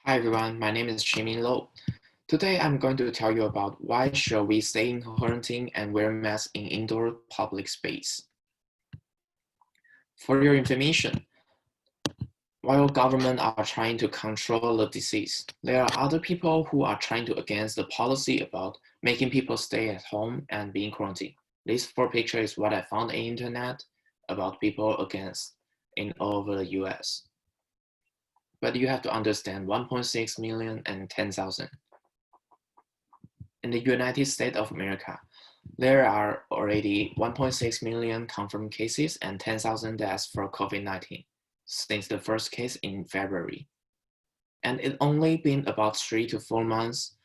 Hi everyone, my name is Chimin Lo. Today I'm going to tell you about why should we stay in quarantine and wear masks in indoor public space. For your information, while government are trying to control the disease, there are other people who are trying to against the policy about making people stay at home and being quarantined. This 4 picture is what I found on the internet about people against in all over the US. But you have to understand 1.6 million and 10,000. In the United States of America, there are already 1.6 million confirmed cases and 10,000 deaths for COVID-19 since the first case in February. And it only been about 3 to 4 months.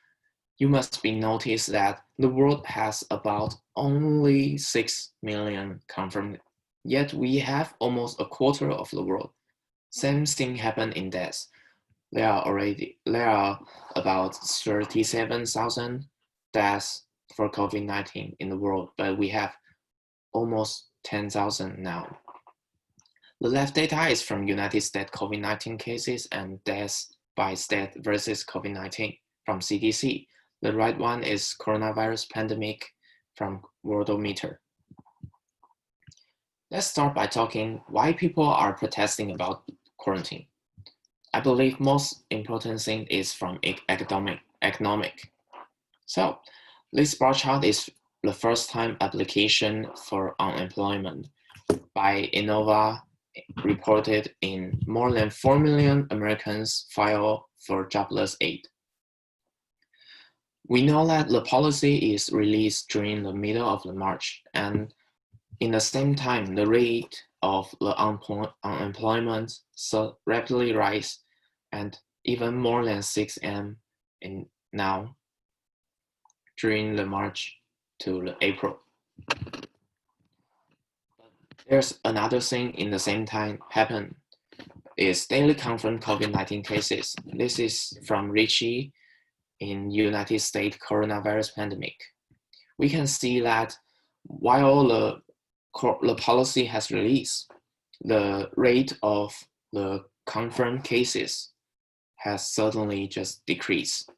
You must be noticed that the world has about only 6 million confirmed, yet we have almost a quarter of the world. Same thing happened in deaths. There are about 37,000 deaths for COVID-19 in the world, but we have almost 10,000 now. The left data is from United States COVID-19 cases and deaths by state versus COVID-19 from CDC. The right one is coronavirus pandemic from Worldometer. Let's start by talking why people are protesting about quarantine. I believe most important thing is from economic. So this bar chart is the first time application for unemployment by Innova reported in more than 4 million Americans file for jobless aid. We know that the policy is released during the middle of March, and in the same time, the rate of the unemployment so rapidly rise and even more than 6M in now during the March to the April. There's another thing in the same time happen is daily confirmed COVID-19 cases. This is from Richie in United States coronavirus pandemic. We can see that while the policy has released, the rate of the confirmed cases has certainly just decreased.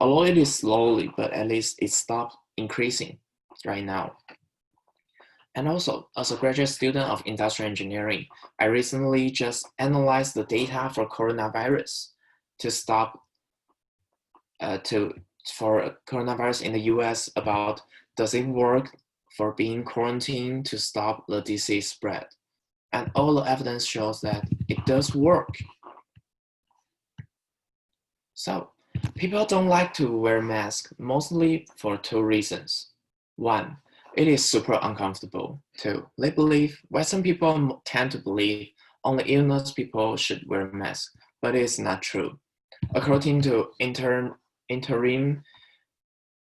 Although it is slowly, but at least it stopped increasing right now. And also, as a graduate student of industrial engineering, I recently just analyzed the data for coronavirus to stop for coronavirus in the US about does it work for being quarantined to stop the disease spread. And all the evidence shows that it does work. So people don't like to wear masks mostly for 2 reasons. 1, it is super uncomfortable. 2, they believe Western people tend to believe only illness people should wear masks, but it's not true. According to interim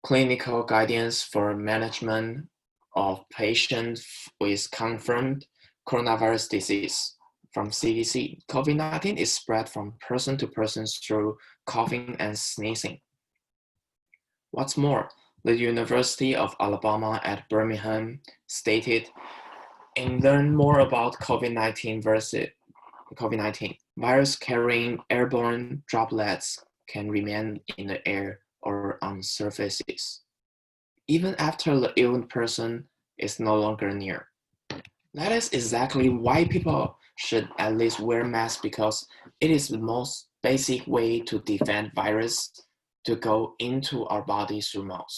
clinical guidance for management of patients with confirmed coronavirus disease from CDC, COVID-19 is spread from person to person through coughing and sneezing. What's more, the University of Alabama at Birmingham stated, in learn more about COVID-19 versus COVID-19, virus-carrying airborne droplets can remain in the air or on surfaces, even after the ill person is no longer near. That is exactly why people should at least wear masks, because it is the most basic way to defend virus to go into our body through mouth.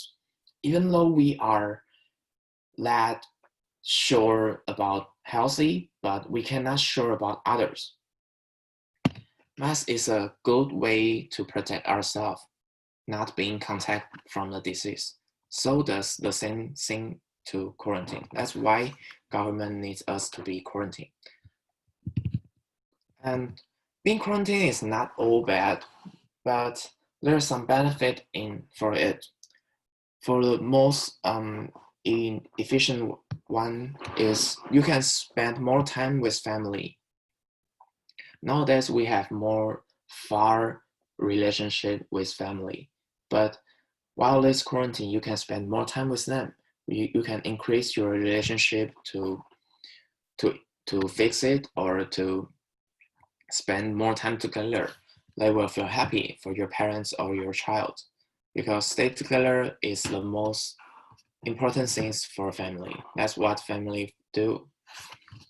Even though we are that sure about healthy, but we cannot sure about others. Mask is a good way to protect ourselves, not being contact from the disease. So does the same thing to quarantine. That's why government needs us to be quarantined. And being quarantined is not all bad, but there's some benefit for it. For the most efficient one is you can spend more time with family. Nowadays we have more far relationship with family, but while this quarantine, you can spend more time with them. You can increase your relationship to fix it or to spend more time together. they will feel happy for your parents or your child, because stay together is the most important things for family. That's what family do.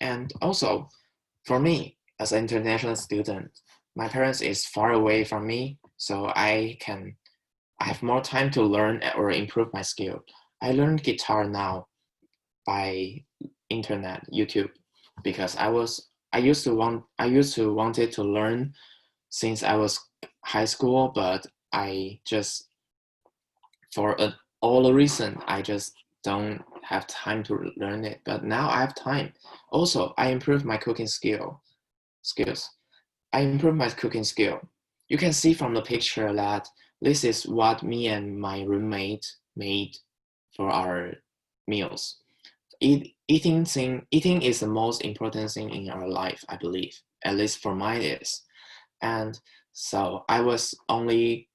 And also, for me, as an international student, my parents is far away from me, so I have more time to learn or improve my skill. I learned guitar now by internet, YouTube, because I used to wanted to learn since I was high school, but I just all the reason I just don't have time to learn it. But now I have time. Also, I improved my cooking skills. I improved my cooking skill. You can see from the picture that this is what me and my roommate made for our meals. Eating is the most important thing in our life, I believe. At least for mine is. And so I was only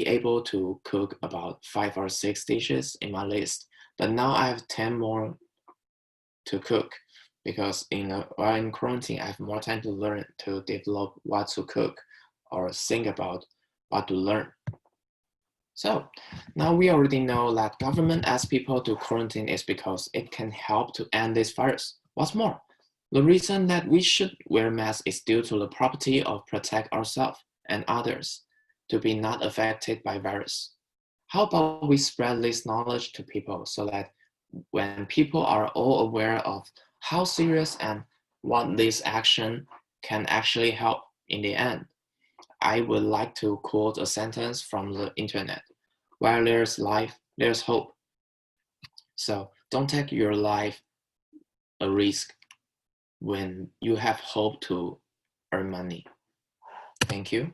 able to cook about 5 or 6 dishes in my list, but now I have 10 more to cook because while in quarantine, I have more time to learn to develop what to cook or think about what to learn. So now we already know that government asks people to quarantine is because it can help to end this virus. What's more, the reason that we should wear masks is due to the property of protect ourselves and others to be not affected by virus. How about we spread this knowledge to people so that when people are all aware of how serious and what this action can actually help in the end? I would like to quote a sentence from the internet. While there's life, there's hope. So don't take your life a risk when you have hope to earn money. Thank you.